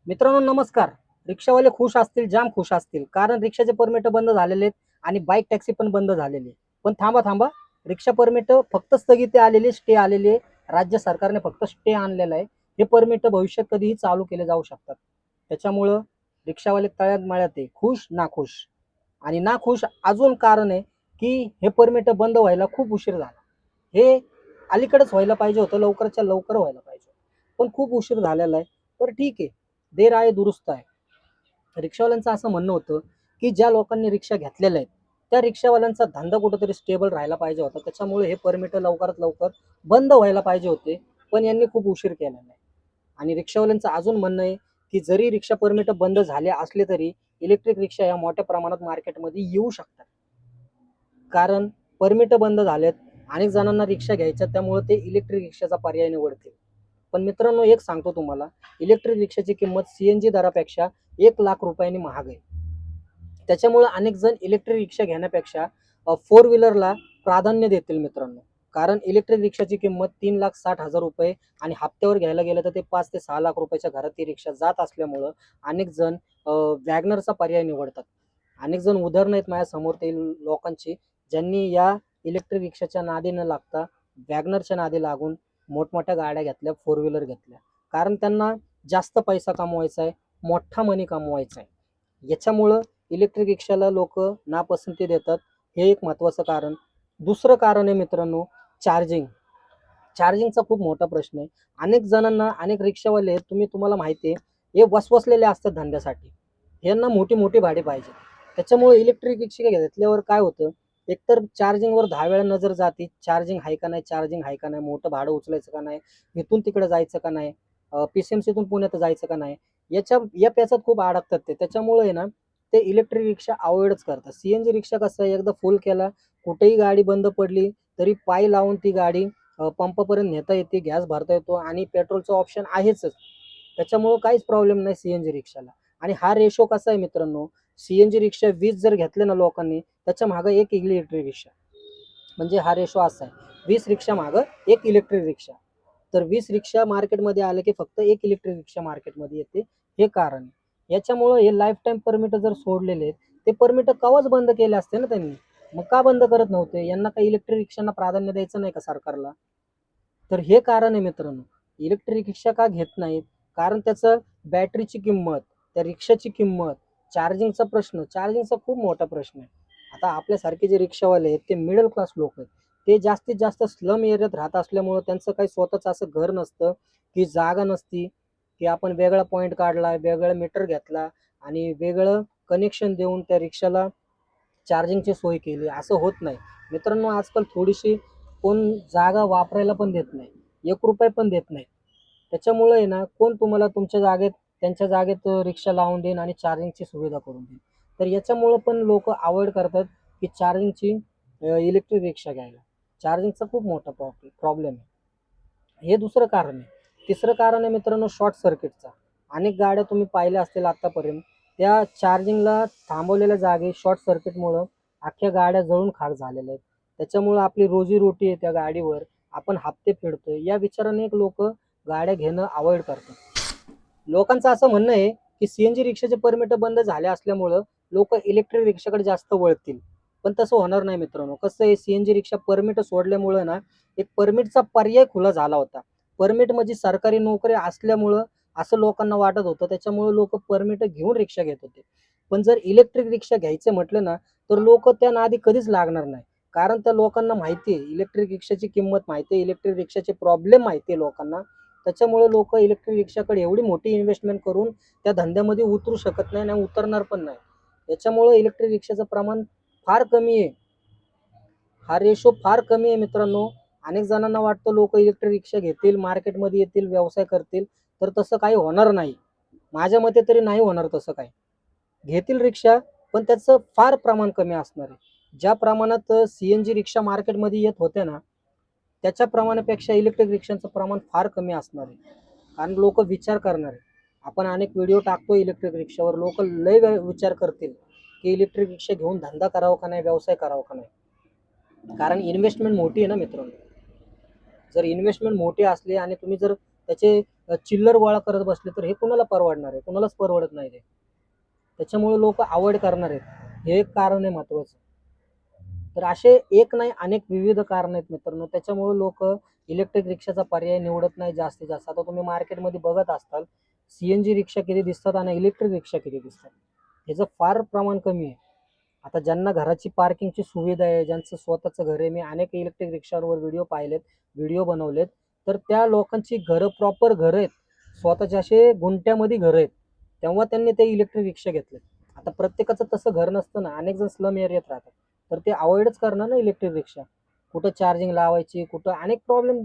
मित्रांनो नमस्कार. रिक्षावाले खुश असतील, जाम खुश असतील, कारण रिक्षाचे परमिट बंद झालेले आहेत आणि बाईक टॅक्सी पण बंद झालेली आहे. पण थांबा थांबा, रिक्षा परमिट फक्त स्थगिती आलेली, स्टे आलेली आहे. राज्य सरकारने फक्त स्टे आणलेला आहे. हे परमिट भविष्यात कधीही चालू केले जाऊ शकतात. त्याच्यामुळं रिक्षावाले तळ्यात मळ्यात आहे, खुश नाखुश. आणि नाखुश अजून कारण आहे की हे परमिट बंद व्हायला खूप उशीर झाला. हे अलीकडेच व्हायला पाहिजे होतं, लवकरच्या लवकर व्हायला पाहिजे, पण खूप उशीर झालेला आहे. तर ठीक आहे, देर आहे दुरुस्त आहे. रिक्षावाल्यांचं असं म्हणणं होतं की ज्या लोकांनी रिक्षा घेतलेल्या आहेत त्या रिक्षावाल्यांचा धंदा कुठेतरी स्टेबल राहायला पाहिजे होता, त्याच्यामुळे हे परमिट लवकरात लवकर बंद व्हायला पाहिजे होते. पण यांनी खूप उशीर केलेला आहे. आणि रिक्षावाल्यांचं अजून म्हणणं आहे की जरी रिक्षा परमिट बंद झाले असले तरी इलेक्ट्रिक रिक्षा या मोठ्या प्रमाणात मार्केटमध्ये येऊ शकतात. कारण परमिट बंद झालेत, अनेक जणांना रिक्षा घ्यायच्या, त्यामुळे ते इलेक्ट्रिक रिक्षाचा पर्याय निवडतील. पण मित्रांनो एक सांगतो तुम्हाला, इलेक्ट्रिक रिक्षाची किंमत सीएनजी दरापेक्षा 1,00,000 रुपयांनी महाग आहे. त्याच्यामुळे अनेक जण इलेक्ट्रिक रिक्षा घेण्यापेक्षा फोर व्हीलरला प्राधान्य देतील मित्रांनो. कारण इलेक्ट्रिक रिक्षाची किंमत 3,60,000 रुपये आणि हप्त्यावर घ्यायला गेलं तर ते 5 ते 6 लाख रुपयाच्या घरात ती रिक्षा जात असल्यामुळं अनेक जण वॅगनरचा पर्याय निवडतात. अनेक जण उदाहरणं आहेत माझ्यासमोर ते लोकांची, ज्यांनी या इलेक्ट्रिक रिक्षाच्या नादी न लागता वॅगनरच्या नादी लागून मोठमोठ्या गाड्या घेतल्या, फोर व्हीलर घेतल्या. कारण त्यांना जास्त पैसा कमवायचा आहे, मोठा मनी कमवायचा आहे. याच्यामुळं इलेक्ट्रिक रिक्षाला लोक नापसंती देतात. हे एक महत्त्वाचं कारण. दुसरं कारण आहे मित्रांनो, चार्जिंग. चार्जिंगचा खूप मोठा प्रश्न आहे. अनेक जणांना, अनेक रिक्षावाले तुम्हाला माहिती आहे, हे वसवसलेले असतात धंद्यासाठी. यांना मोठी मोठी भाडे पाहिजे. त्याच्यामुळे इलेक्ट्रिक रिक्षा घेतल्यावर काय होतं, एकतर चार्जिंगवर 10 वेळा नजर जाते, चार्जिंग आहे का नाही, चार्जिंग आहे का नाही, मोठं भाडं उचलायचं का नाही, इथून तिकडे जायचं का नाही, पीसीएमसीतून पुण्यात जायचं का नाही, या प्याचात खूप अडकतात ते. त्याच्यामुळे आहे ना, ते इलेक्ट्रिक रिक्षा अवॉइडच करतात. सीएनजी रिक्षा कसं आहे, एकदा फुल केला, कुठेही गाडी बंद पडली तरी पाय लावून ती गाडी पंपापर्यंत नेता येते, गॅस भरता येतो आणि पेट्रोलचं ऑप्शन आहेच. त्याच्यामुळं काहीच प्रॉब्लेम नाही सीएनजी रिक्षाला. आणि हा रेशो कसा आहे मित्रांनो, सीएनजी रिक्षा 20 जर घेतले ना लोकांनी, त्याच्या मागे एक इलेक्ट्रिक रिक्षा. म्हणजे हा रेशो असा आहे, 20 रिक्षा मागं एक इलेक्ट्रिक रिक्षा. तर 20 रिक्षा मार्केटमध्ये आले की फक्त एक इलेक्ट्रिक रिक्षा मार्केटमध्ये येते. हे कारण आहे. याच्यामुळं हे लाईफ टाईम परमिट जर सोडलेले आहेत, ते परमिट कवाच बंद केले असते ना त्यांनी. मग का बंद करत नव्हते? यांना काही इलेक्ट्रिक रिक्षांना प्राधान्य द्यायचं नाही का सरकारला? तर हे कारण आहे मित्रांनो. इलेक्ट्रिक रिक्षा का घेत नाहीत? कारण त्याचं बॅटरीची किंमत, त्या रिक्षाची किंमत, चार्जिंगचा प्रश्न, चार्जिंगचा खूप मोठा प्रश्न आहे. आता आपल्यासारखे जे रिक्षावाले आहेत ते मिडल क्लास लोक आहेत. ते जास्तीत जास्त स्लम एरियात राहत असल्यामुळं त्यांचं काही स्वतःचं असं घर नसतं, की जागा नसती, की आपण वेगळा पॉईंट काढला, वेगळं मीटर घेतला आणि वेगळं कनेक्शन देऊन त्या रिक्षाला चार्जिंगची सोय केली, असं होत नाही. मित्रांनो आजकाल थोडीशी कोण जागा वापरायला पण देत नाही, ₹1 पण देत नाही. त्याच्यामुळे आहे ना, कोण तुम्हाला तुमच्या जागेत, त्यांच्या जागेत रिक्षा लावून देईन आणि चार्जिंगची सुविधा करून देईन. तर याच्यामुळं पण लोक अवॉइड करतात की चार्जिंगची इलेक्ट्रिक रिक्षा घ्यायला. चार्जिंगचा खूप मोठा प्रॉब्लेम आहे. हे दुसरं कारण आहे. तिसरं कारण आहे मित्रांनो, शॉर्ट सर्किटचा. अनेक गाड्या तुम्ही पाहिल्या असतील आतापर्यंत, त्या चार्जिंगला थांबवलेल्या जागी शॉर्ट सर्किटमुळं अख्ख्या गाड्या जळून खाक झालेल्या आहेत. त्याच्यामुळं आपली रोजीरोटी आहे त्या गाडीवर, आपण हप्ते फेडतोय, या विचाराने एक लोक गाड्या घेणं अवॉइड करतात. लोकांचं असं म्हणणं आहे की सीएनजी रिक्षाचे परमिट बंद झाले असल्यामुळं लोक इलेक्ट्रिक रिक्षाकडे जास्त वळतील. पण तसं होणार नाही मित्रांनो. कसं आहे, सीएनजी रिक्षा परमिट सोडल्यामुळं ना, एक परमिटचा पर्याय खुला झाला होता. परमिट म्हणजे सरकारी नोकरी असल्यामुळं असं लोकांना वाटत होतं, त्याच्यामुळे लोक परमिट घेऊन रिक्षा घेत होते. पण जर इलेक्ट्रिक रिक्षा घ्यायचं म्हटलं ना, तर लोक त्या नादी कधीच लागणार नाही. कारण त्या लोकांना माहिती आहे, इलेक्ट्रिक रिक्षाची किंमत माहिती आहे, इलेक्ट्रिक रिक्षाचे प्रॉब्लेम माहिती आहे लोकांना. त्याच्यामुळे लोक इलेक्ट्रिक रिक्षाकडे एवढी मोठी इन्व्हेस्टमेंट करून त्या धंद्यामध्ये उतरू शकत नाही आणि उतरणार पण नाही. याच्यामुळे इलेक्ट्रिक रिक्षाचं प्रमाण फार कमी आहे. हा रेशो फार कमी आहे मित्रांनो. अनेक जणांना वाटतं लोक इलेक्ट्रिक रिक्षा घेतील, मार्केटमध्ये येतील, व्यवसाय करतील, तर तसं काही होणार नाही. माझ्या मते तरी नाही होणार तसं काही. घेतील रिक्षा, पण त्याचं फार प्रमाण कमी असणार आहे. ज्या प्रमाणात सीएनजी रिक्षा मार्केटमध्ये येत होते ना, त्याच्या प्रमाणापेक्षा इलेक्ट्रिक रिक्षांचं प्रमाण फार कमी असणार आहे. कारण लोक विचार करणार आहे. आपण अनेक व्हिडिओ टाकतो इलेक्ट्रिक रिक्षावर, लोक लय विचार करतील की इलेक्ट्रिक रिक्षा घेऊन धंदा करावा का नाही, व्यवसाय करावा का नाही. कारण इन्व्हेस्टमेंट मोठी आहे ना मित्रांनो. जर इन्व्हेस्टमेंट मोठी असली आणि तुम्ही जर त्याचे चिल्लर गोळा करत बसले तर हे कुणाला परवडणार आहे? कुणालाच परवडत नाही ते. त्याच्यामुळे लोक अवॉइड करणार आहेत, हे एक कारण आहे महत्वाचं. तर असे एक नाही अनेक विविध कारण आहेत मित्रांनो, त्याच्यामुळे लोक इलेक्ट्रिक रिक्षाचा पर्याय निवडत नाही जास्तीत जास्त. आता तुम्ही मार्केटमध्ये बघत असताल सीएनजी रिक्षा किती दिसतात आणि इलेक्ट्रिक रिक्षा किती दिसतात, ह्याचं फार प्रमाण कमी आहे. आता ज्यांना घराची पार्किंगची सुविधा आहे, ज्यांचं स्वतःचं घर आहे, मी अनेक इलेक्ट्रिक रिक्षांवर व्हिडिओ पाहिलेत, व्हिडिओ बनवलेत, तर त्या लोकांची घरं प्रॉपर घरं आहेत, स्वतःचे असे गुंट्यामध्ये घरं आहेत, तेव्हा त्यांनी ते इलेक्ट्रिक रिक्षा घेतले. आता प्रत्येकाचं तसं घर नसतं ना, अनेक जण स्लम एरियात राहतात, तर ते अवॉइडच करणार ना इलेक्ट्रिक रिक्षा. कुठं चार्जिंग लावायची, कुठं अनेक प्रॉब्लेम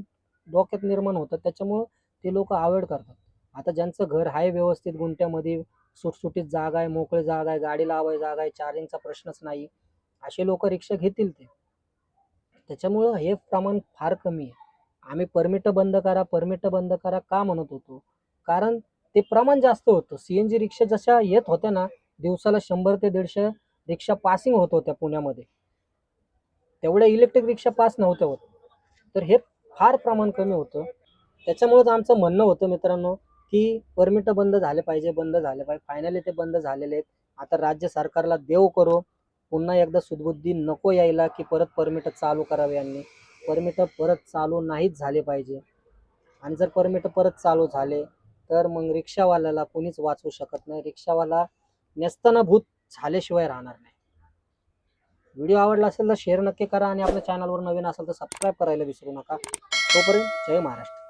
डोक्यात निर्माण होतात, त्याच्यामुळं ते लोक अवॉइड करतात. आता ज्यांचं घर आहे व्यवस्थित गुंट्यामध्ये, सुटसुटीत जागा आहे, मोकळी जागा आहे, गाडी लावायची जागा आहे, चार्जिंगचा प्रश्नच नाही, असे लोक रिक्षा घेतील ते. त्याच्यामुळं हे प्रमाण फार कमी आहे. आम्ही परमिट बंद करा, परमिट बंद करा का म्हणत होतो? कारण ते प्रमाण जास्त होतं. सीएनजी रिक्षा जशा येत होत्या ना, दिवसाला 100 ते 150 रिक्षा पासिंग होत होत्या पुण्यामध्ये, तेवढ्या इलेक्ट्रिक रिक्षा पास नव्हत्या होत. तर हे फार प्रमाण कमी होतं. त्याच्यामुळेच आमचं म्हणणं होतं मित्रांनो, की परमिट बंद झाले पाहिजे, बंद झाले पाहिजे. फायनली ते बंद झालेले आहेत. आता राज्य सरकारला देव करो पुन्हा एकदा सुदबुद्धी नको यायला, की परत परमिट चालू करावे यांनी. परमिट परत चालू नाहीच झाले पाहिजे. आणि जर परमिट परत चालू झाले तर मग रिक्षावाल्याला कोणीच वाचवू शकत नाही. रिक्षावाला नेस्तनाभूत झाल्याशिवाय राहणार नाही. व्हिडिओ आवडला असेल तर शेअर नक्की करा आणि आपल्या चॅनलवर नवीन असेल तर सबस्क्राईब करायला विसरू नका. तोपर्यंत जय महाराष्ट्र.